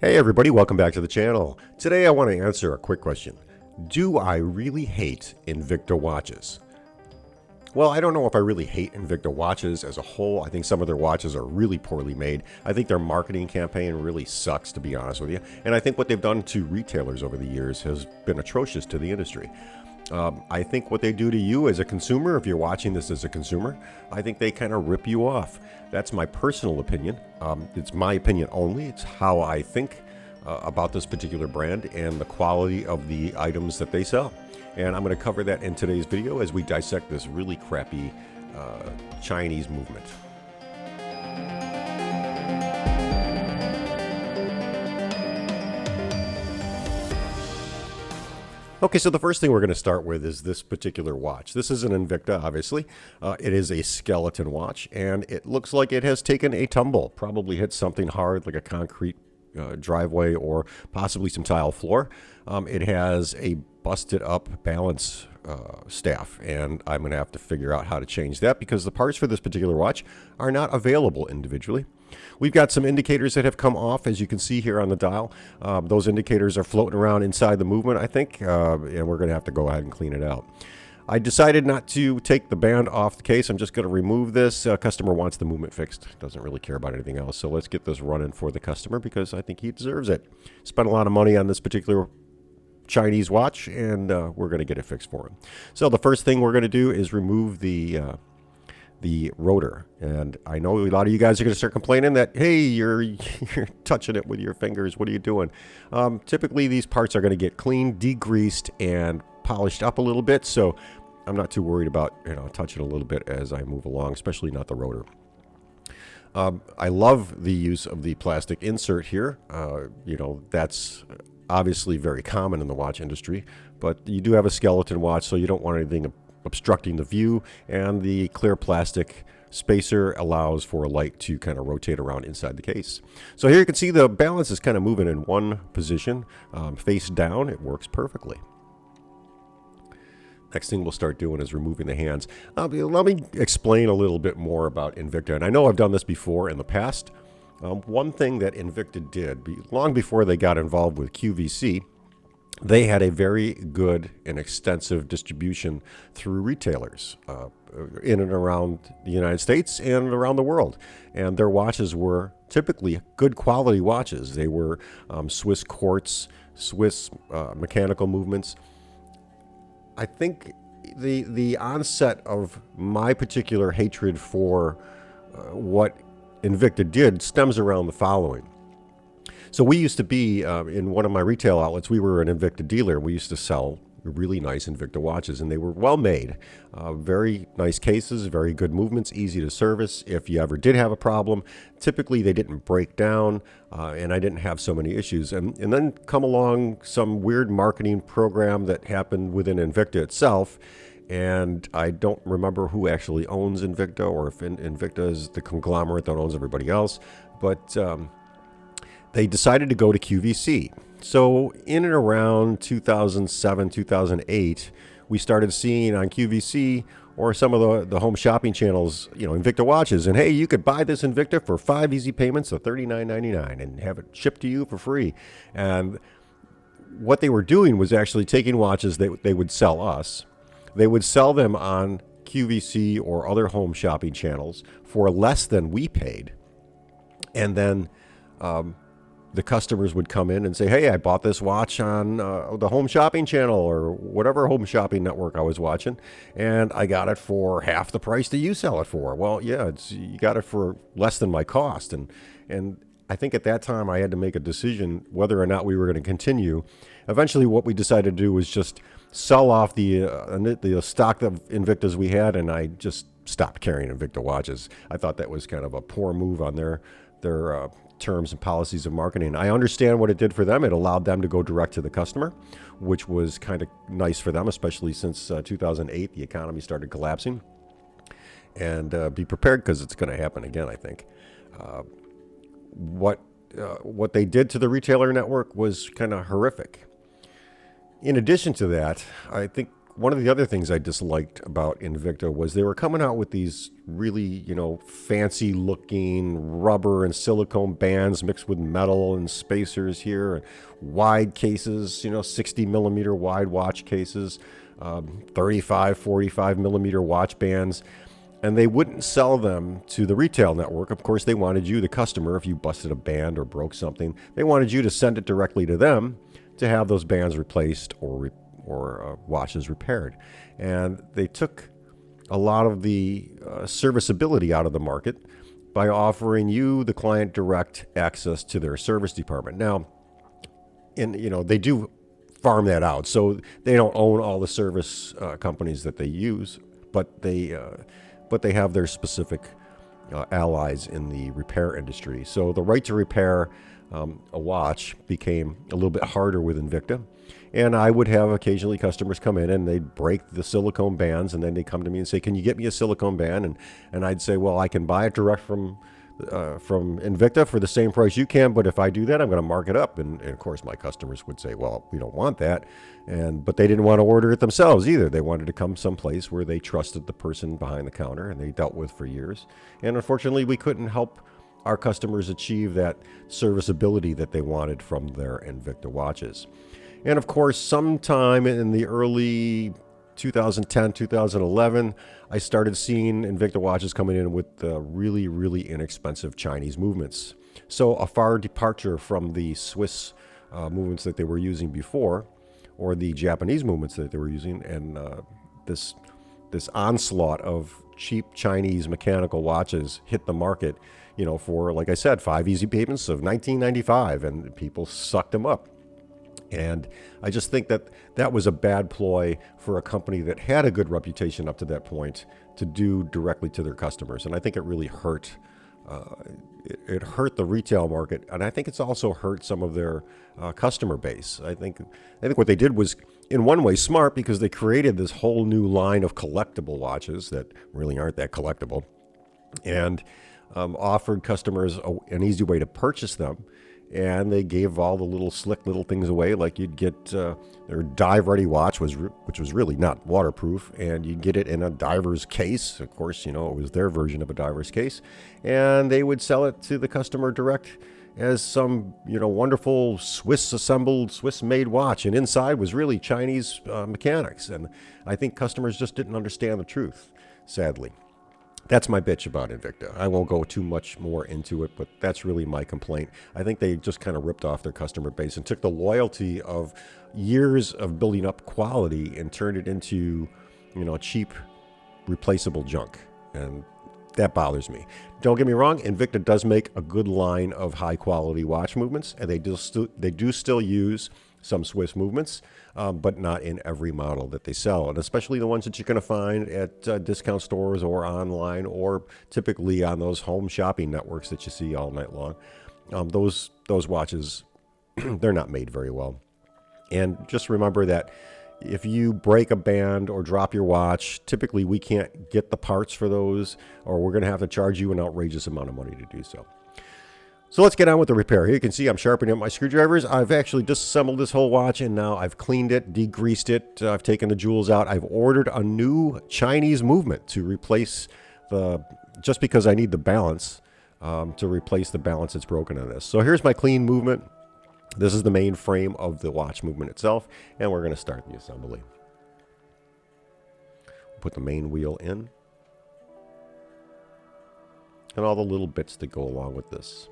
Hey everybody, welcome back to the channel. Today I want to answer a quick question. Do I really hate Invicta watches? Well, I don't know if I really hate Invicta watches as a whole. I think some of their watches are really poorly made. I think their marketing campaign really sucks, to be honest with you. And I think what they've done to retailers over the years has been atrocious to the industry. I think what they do to you as a consumer, if you're watching this as a consumer, I think they kind of rip you off. That's my personal opinion. It's my opinion only. It's how I think about this particular brand and the quality of the items that they sell. And I'm going to cover that in today's video as we dissect this really crappy Chinese movement. Okay, so the first thing we're going to start with is this particular watch. This is an Invicta, obviously. It is a skeleton watch, and it looks like it has taken a tumble. Probably hit something hard like a concrete driveway or possibly some tile floor. It has a busted up balance staff, and I'm going to have to figure out how to change that because the parts for this particular watch are not available individually. We've got some indicators that have come off, as you can see here on the dial. Those indicators are floating around inside the movement, I think, and we're going to have to go ahead and clean it out. I decided not to take the band off the case. I'm just going to remove this. Customer wants the movement fixed. Doesn't really care about anything else. So let's get this running for the customer because I think he deserves it. Spent a lot of money on this particular Chinese watch, and we're going to get it fixed for him. So the first thing we're going to do is remove the rotor. And I know a lot of you guys are going to start complaining that, hey, you're touching it with your fingers. What are you doing? Typically, these parts are going to get cleaned, degreased, and polished up a little bit. So I'm not too worried about touching a little bit as I move along, especially not the rotor. I love the use of the plastic insert here. That's obviously very common in the watch industry, but you do have a skeleton watch, so you don't want anything obstructing the view, and the clear plastic spacer allows for a light to kind of rotate around inside the case. So here you can see the balance is kind of moving in one position, face down. It works perfectly. Next thing we'll start doing is removing the hands. Let me explain a little bit more about Invicta, and I know I've done this before in the past. One thing that Invicta did, long before they got involved with QVC, they had a very good and extensive distribution through retailers in and around the United States and around the world. And their watches were typically good quality watches. They were Swiss quartz, Swiss mechanical movements. I think the onset of my particular hatred for what Invicta did stems around the following. So we used to be, in one of my retail outlets, we were an Invicta dealer. We used to sell really nice Invicta watches, and they were well made. Very nice cases, very good movements, easy to service. If you ever did have a problem, typically they didn't break down, and I didn't have so many issues. And then come along some weird marketing program that happened within Invicta itself, and I don't remember who actually owns Invicta or if Invicta is the conglomerate that owns everybody else, but they decided to go to QVC. So in and around 2007, 2008, we started seeing on QVC or some of the home shopping channels, Invicta watches. And hey, you could buy this Invicta for 5 easy payments of $39.99 and have it shipped to you for free. And what they were doing was actually taking watches that they would sell us. They would sell them on QVC or other home shopping channels for less than we paid. And then the customers would come in and say, hey, I bought this watch on the home shopping channel or whatever home shopping network I was watching, and I got it for half the price that you sell it for. Well, yeah, you got it for less than my cost. And I think at that time I had to make a decision whether or not we were going to continue. Eventually what we decided to do was just sell off the stock of Invictas we had, and I just stopped carrying Invicta watches. I thought that was kind of a poor move on their terms and policies of marketing. I understand what it did for them. It allowed them to go direct to the customer, which was kind of nice for them, especially since 2008, the economy started collapsing. And be prepared because it's going to happen again, I think. What they did to the retailer network was kind of horrific. In addition to that, I think one of the other things I disliked about Invicta was they were coming out with these really, fancy looking rubber and silicone bands mixed with metal and spacers here, and wide cases, 60 millimeter wide watch cases, 35, 45 millimeter watch bands. And they wouldn't sell them to the retail network. Of course, they wanted you, the customer, if you busted a band or broke something, they wanted you to send it directly to them to have those bands replaced or watches repaired. And they took a lot of the serviceability out of the market by offering you, the client, direct access to their service department. Now, they do farm that out, so they don't own all the service companies that they use, but they have their specific allies in the repair industry. So the right to repair a watch became a little bit harder with Invicta. And I would have occasionally customers come in and they'd break the silicone bands, and then they'd come to me and say, "Can you get me a silicone band?" And I'd say, "Well, I can buy it direct from Invicta for the same price you can, but if I do that, I'm going to mark it up." And of course, my customers would say, "Well, we don't want that." But they didn't want to order it themselves either. They wanted to come someplace where they trusted the person behind the counter and they dealt with for years. And unfortunately, we couldn't help our customers achieve that serviceability that they wanted from their Invicta watches. And of course, sometime in the early 2010, 2011, I started seeing Invicta watches coming in with really, really inexpensive Chinese movements. So a far departure from the Swiss movements that they were using before, or the Japanese movements that they were using, and this onslaught of cheap Chinese mechanical watches hit the market, for, like I said, 5 easy payments of $19.95, and people sucked them up. And I just think that that was a bad ploy for a company that had a good reputation up to that point to do directly to their customers. And I think it really hurt. It hurt the retail market, and I think it's also hurt some of their customer base. I think what they did was, in one way, smart, because they created this whole new line of collectible watches that really aren't that collectible, and offered customers an easy way to purchase them. And they gave all the little slick little things away, like you'd get their dive-ready watch, which was really not waterproof, and you'd get it in a diver's case. Of course, it was their version of a diver's case, and they would sell it to the customer direct as some wonderful Swiss-made watch, and inside was really Chinese mechanics. And I think customers just didn't understand the truth, sadly. That's my bitch about Invicta. I won't go too much more into it, but that's really my complaint. I think they just kind of ripped off their customer base and took the loyalty of years of building up quality and turned it into, cheap, replaceable junk. And that bothers me. Don't get me wrong, Invicta does make a good line of high-quality watch movements, and they do still use some Swiss movements, but not in every model that they sell, and especially the ones that you're going to find at discount stores or online, or typically on those home shopping networks that you see all night long. Those watches, they're not made very well. And just remember that if you break a band or drop your watch, typically we can't get the parts for those, or we're going to have to charge you an outrageous amount of money to do so. So let's get on with the repair. Here you can see I'm sharpening up my screwdrivers. I've actually disassembled this whole watch, and now I've cleaned it, degreased it. I've taken the jewels out. I've ordered a new Chinese movement to replace just because I need the balance, to replace the balance that's broken on this. So here's my clean movement. This is the main frame of the watch movement itself, and we're going to start the assembly. Put the main wheel in, and all the little bits that go along with this.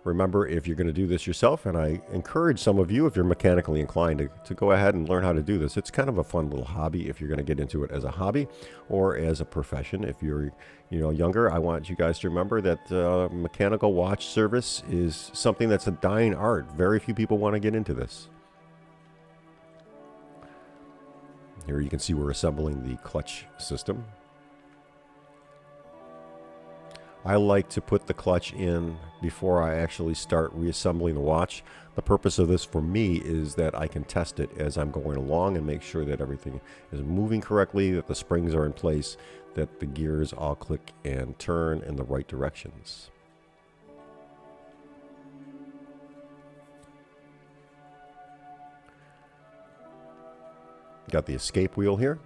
Remember, if you're going to do this yourself, and I encourage some of you, if you're mechanically inclined, to go ahead and learn how to do this. It's kind of a fun little hobby if you're going to get into it as a hobby or as a profession. If you're younger, I want you guys to remember that mechanical watch service is something that's a dying art. Very few people want to get into this. Here you can see we're assembling the clutch system. I like to put the clutch in before I actually start reassembling the watch. The purpose of this for me is that I can test it as I'm going along and make sure that everything is moving correctly, that the springs are in place, that the gears all click and turn in the right directions. Got the escape wheel here.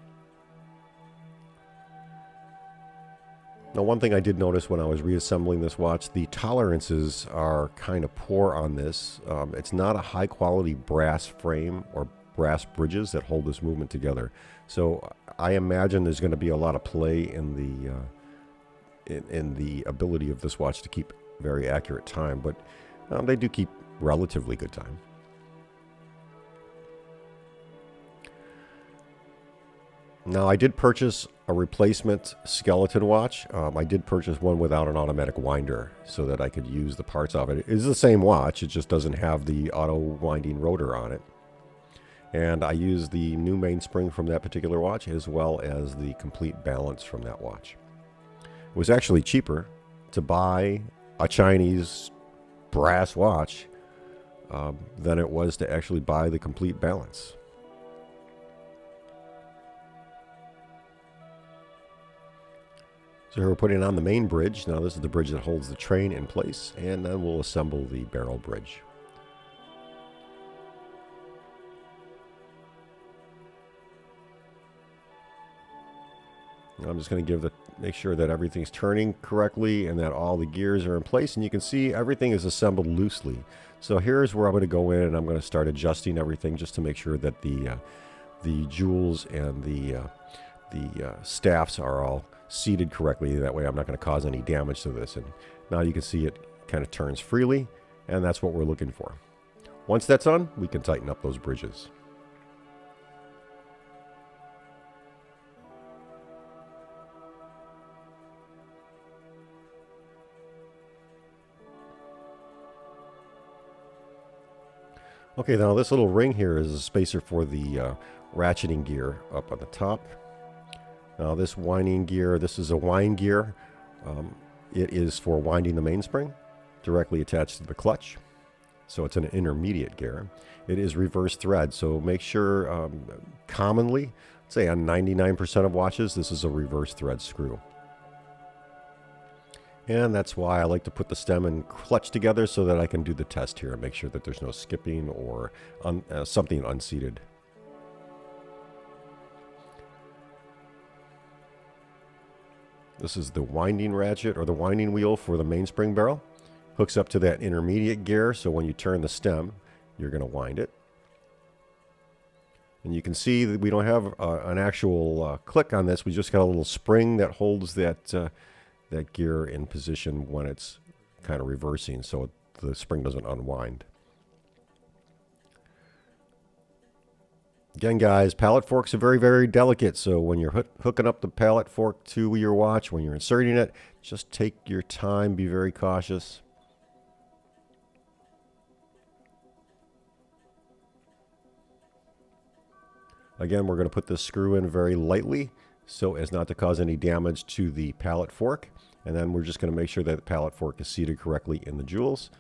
Now, one thing I did notice when I was reassembling this watch, the tolerances are kind of poor on this. It's not a high quality brass frame or brass bridges that hold this movement together. So I imagine there's going to be a lot of play in the ability of this watch to keep very accurate time, but they do keep relatively good time. Now, I did purchase a replacement skeleton watch. I did purchase one without an automatic winder so that I could use the parts of it. It is the same watch, it just doesn't have the auto winding rotor on it. And I used the new mainspring from that particular watch as well as the complete balance from that watch. It was actually cheaper to buy a Chinese brass watch than it was to actually buy the complete balance. So here we're putting on the main bridge. Now this is the bridge that holds the train in place, and then we'll assemble the barrel bridge. I'm just going to make sure that everything's turning correctly and that all the gears are in place, and you can see everything is assembled loosely. So here's where I'm going to go in and I'm going to start adjusting everything just to make sure that the jewels and the staffs are all seated correctly. That way I'm not going to cause any damage to this. And now you can see it kind of turns freely, and that's what we're looking for. Once that's on, we can tighten up those bridges. Okay, now this little ring here is a spacer for the ratcheting gear up on the top. Now this winding gear, this is a wind gear. It is for winding the mainspring directly attached to the clutch. So it's an intermediate gear. It is reverse thread, so make sure commonly, say on 99% of watches, this is a reverse thread screw. And that's why I like to put the stem and clutch together so that I can do the test here and make sure that there's no skipping or something unseated. This is the winding ratchet or the winding wheel for the mainspring barrel. Hooks up to that intermediate gear, so when you turn the stem, you're going to wind it. And you can see that we don't have an actual click on this. We just got a little spring that holds that gear in position when it's kind of reversing, so the spring doesn't unwind. Again, guys, pallet forks are very, very delicate, so when you're hooking up the pallet fork to your watch, when you're inserting it, just take your time, be very cautious. Again, we're going to put this screw in very lightly so as not to cause any damage to the pallet fork. And then we're just going to make sure that the pallet fork is seated correctly in the jewels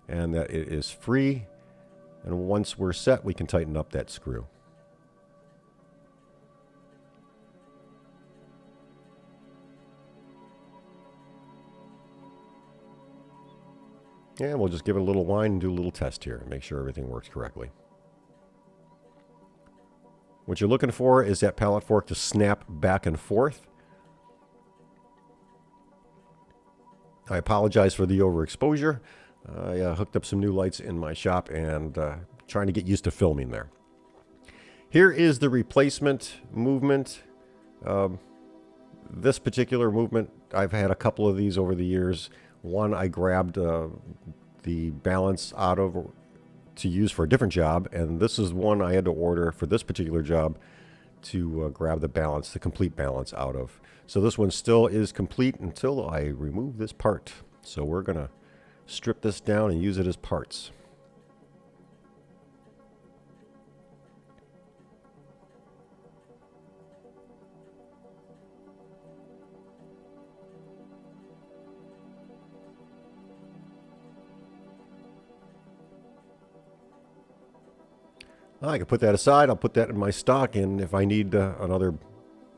and that it is free. And once we're set, we can tighten up that screw. And we'll just give it a little wind and do a little test here and make sure everything works correctly. What you're looking for is that pallet fork to snap back and forth. I apologize for the overexposure. I hooked up some new lights in my shop and trying to get used to filming there. Here is the replacement movement. This particular movement, I've had a couple of these over the years. One I grabbed the balance out of to use for a different job, and this is one I had to order for this particular job to grab the balance, the complete balance out of. So this one still is complete until I remove this part. So we're going to strip this down and use it as parts. I can put that aside. I'll put that in my stock, and if I need another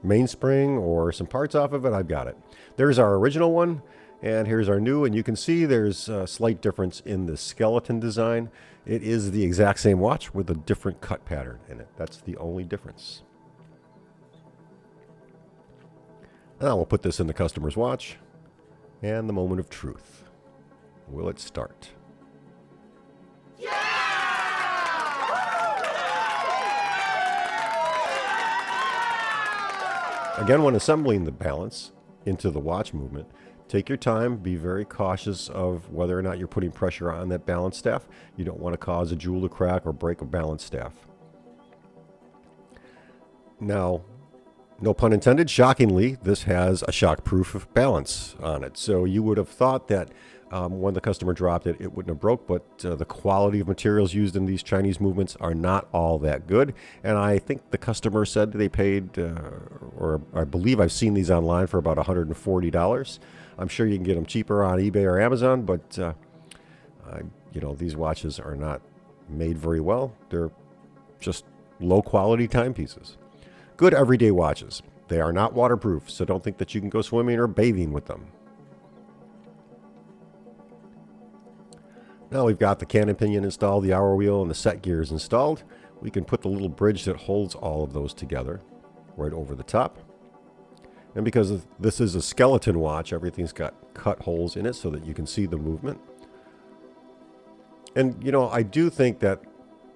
mainspring or some parts off of it, I've got it. There's our original one, and here's our new, and you can see there's a slight difference in the skeleton design. It is the exact same watch with a different cut pattern in it. That's the only difference. Now we'll put this in the customer's watch. And the moment of truth. Will it start? Again, when assembling the balance into the watch movement, take your time, be very cautious of whether or not you're putting pressure on that balance staff. You don't want to cause a jewel to crack or break a balance staff. Now, no pun intended, shockingly, this has a shockproof balance on it. So you would have thought that when the customer dropped it, it wouldn't have broke, but the quality of materials used in these Chinese movements are not all that good. And I think the customer said they paid, or I believe I've seen these online for about $140. I'm sure you can get them cheaper on eBay or Amazon, but these watches are not made very well. They're just low quality timepieces. Good everyday watches. They are not waterproof, so don't think that you can go swimming or bathing with them. Now we've got the cannon pinion installed, the hour wheel, and the set gears installed. We can put the little bridge that holds all of those together right over the top. And because this is a skeleton watch, everything's got cut holes in it so that you can see the movement. And, I do think that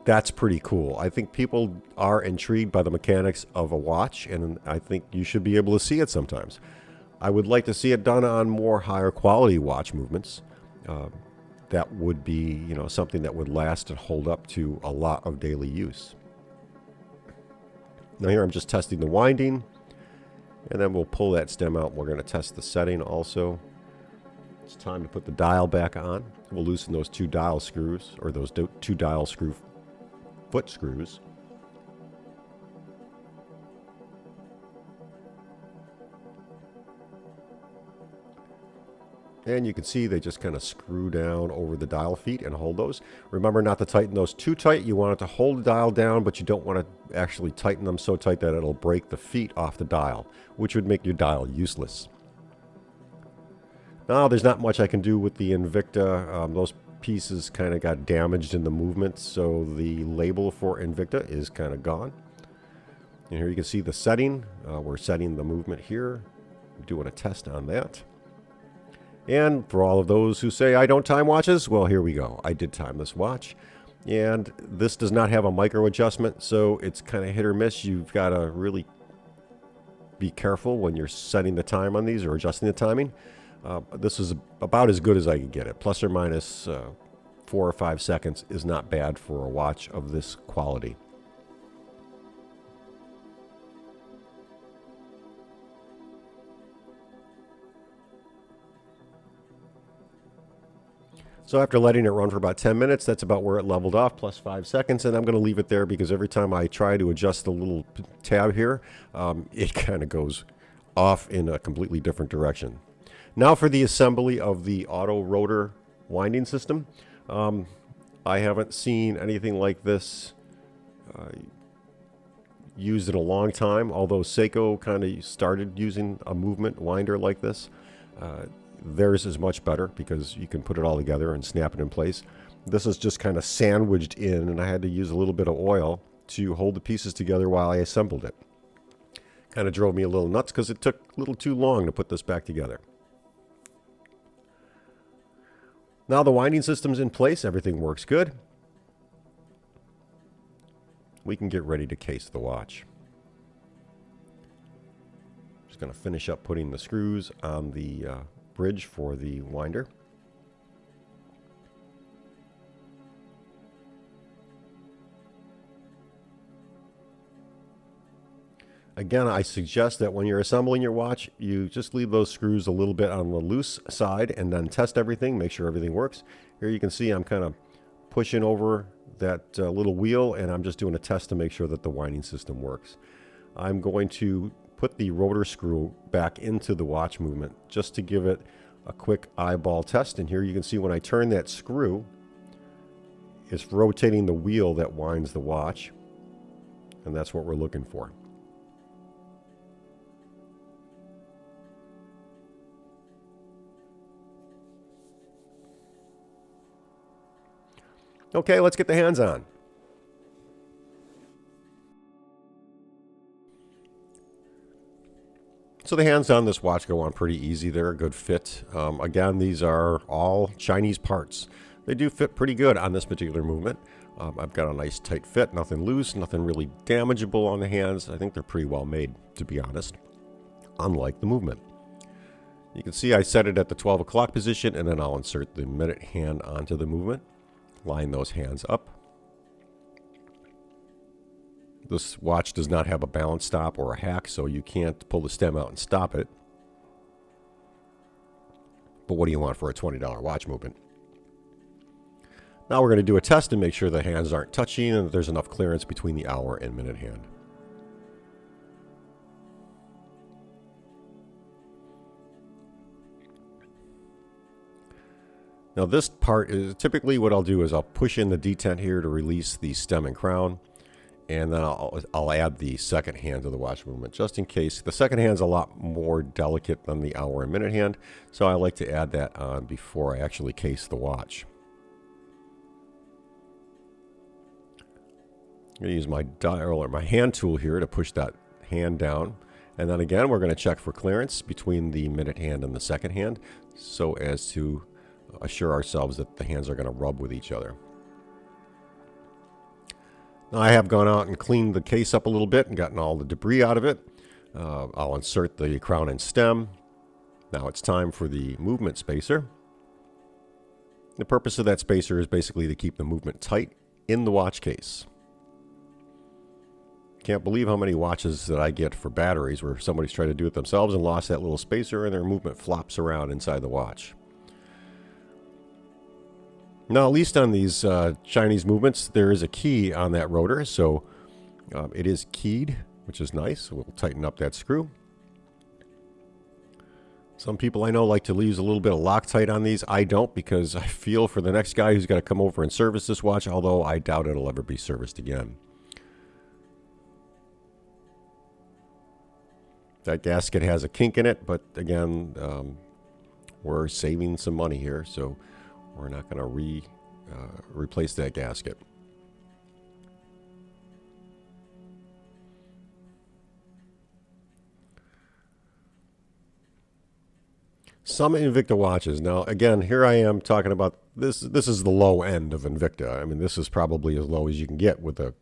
that's pretty cool. I think people are intrigued by the mechanics of a watch, and I think you should be able to see it sometimes. I would like to see it done on more higher quality watch movements. That would be, something that would last and hold up to a lot of daily use. Now here I'm just testing the winding, and then we'll pull that stem out. We're going to test the setting also. It's time to put the dial back on. We'll loosen those two dial screws, or those two dial screw foot screws. And you can see they just kind of screw down over the dial feet and hold those. Remember not to tighten those too tight. You want it to hold the dial down, but you don't want to actually tighten them so tight that it'll break the feet off the dial, which would make your dial useless. Now, there's not much I can do with the Invicta. Those pieces kind of got damaged in the movement, so the label for Invicta is kind of gone. And here you can see the setting. We're setting the movement here. We're doing a test on that. And for all of those who say I don't time watches, well, here we go. I did time this watch. And this does not have a micro adjustment, so it's kind of hit or miss. You've got to really be careful when you're setting the time on these or adjusting the timing. This is about as good as I can get it. Plus or minus 4 or 5 seconds is not bad for a watch of this quality. So after letting it run for about 10 minutes, that's about where it leveled off, plus 5 seconds. And I'm going to leave it there because every time I try to adjust the little tab here, it kind of goes off in a completely different direction. Now for the assembly of the auto rotor winding system. I haven't seen anything like this used in a long time, although Seiko kind of started using a movement winder like this. Theirs is much better because you can put it all together and snap it in place. This is just kind of sandwiched in, and I had to use a little bit of oil to hold the pieces together while I assembled it. Kind of drove me a little nuts because it took a little too long to put this back together. Now the winding system's in place, everything works good. We can get ready to case the watch. Just going to finish up putting the screws on the bridge for the winder. Again, I suggest that when you're assembling your watch, you just leave those screws a little bit on the loose side and then test everything, make sure everything works. Here you can see I'm kind of pushing over that little wheel, and I'm just doing a test to make sure that the winding system works. I'm going to put the rotor screw back into the watch movement just to give it a quick eyeball test. And here you can see when I turn that screw, it's rotating the wheel that winds the watch, and that's what we're looking for. Okay, let's get the hands on. So the hands on this watch go on pretty easy. They're a good fit. Again, these are all Chinese parts. They do fit pretty good on this particular movement. I've got a nice tight fit, nothing loose, nothing really damageable on the hands. I think they're pretty well made, to be honest, unlike the movement. You can see I set it at the 12 o'clock position, and then I'll insert the minute hand onto the movement. Line those hands up. This watch does not have a balance stop or a hack, so you can't pull the stem out and stop it. But what do you want for a $20 watch movement? Now we're going to do a test and make sure the hands aren't touching and that there's enough clearance between the hour and minute hand. Now this part is typically what I'll do is I'll push in the detent here to release the stem and crown. And then I'll add the second hand to the watch movement just in case. The second hand's a lot more delicate than the hour and minute hand, so I like to add that on before I actually case the watch. I'm going to use my dial or my hand tool here to push that hand down. And then again, we're going to check for clearance between the minute hand and the second hand so as to assure ourselves that the hands are going to rub with each other. Now I have gone out and cleaned the case up a little bit and gotten all the debris out of it. I'll insert the crown and stem. Now it's time for the movement spacer. The purpose of that spacer is basically to keep the movement tight in the watch case. Can't believe how many watches that I get for batteries where somebody's tried to do it themselves and lost that little spacer and their movement flops around inside the watch. Now, at least on these Chinese movements, there is a key on that rotor, so it is keyed, which is nice. We'll tighten up that screw. Some people I know like to use a little bit of Loctite on these. I don't, because I feel for the next guy who's got to come over and service this watch, although I doubt it'll ever be serviced again. That gasket has a kink in it, but again, we're saving some money here, so we're not going to replace that gasket. Some Invicta watches. Now, again, here I am talking about this. This is the low end of Invicta. I mean, this is probably as low as you can get with the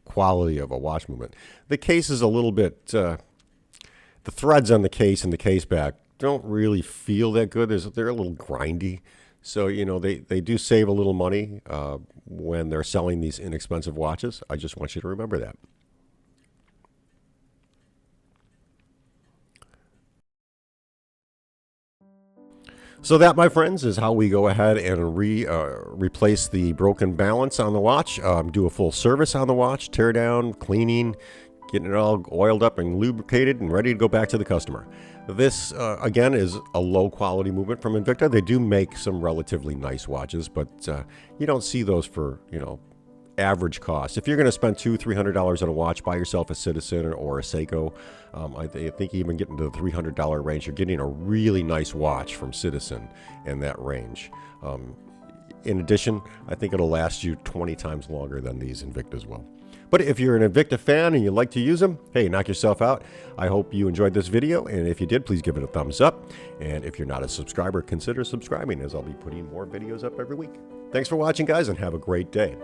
quality of a watch movement. The case is a little bit. The threads on the case and the case back don't really feel that good. They're a little grindy. So, they do save a little money when they're selling these inexpensive watches. I just want you to remember that. So that, my friends, is how we go ahead and replace the broken balance on the watch, do a full service on the watch, tear down, cleaning, getting it all oiled up and lubricated and ready to go back to the customer. This, again, is a low-quality movement from Invicta. They do make some relatively nice watches, but you don't see those for, average cost. If you're going to spend $200–300 on a watch, buy yourself a Citizen or a Seiko. I think even getting to the $300 range, you're getting a really nice watch from Citizen in that range. In addition, I think it'll last you 20 times longer than these Invictas will. But if you're an Invicta fan and you like to use them, hey, knock yourself out. I hope you enjoyed this video, and if you did, please give it a thumbs up. And if you're not a subscriber, consider subscribing, as I'll be putting more videos up every week. Thanks for watching, guys, and have a great day.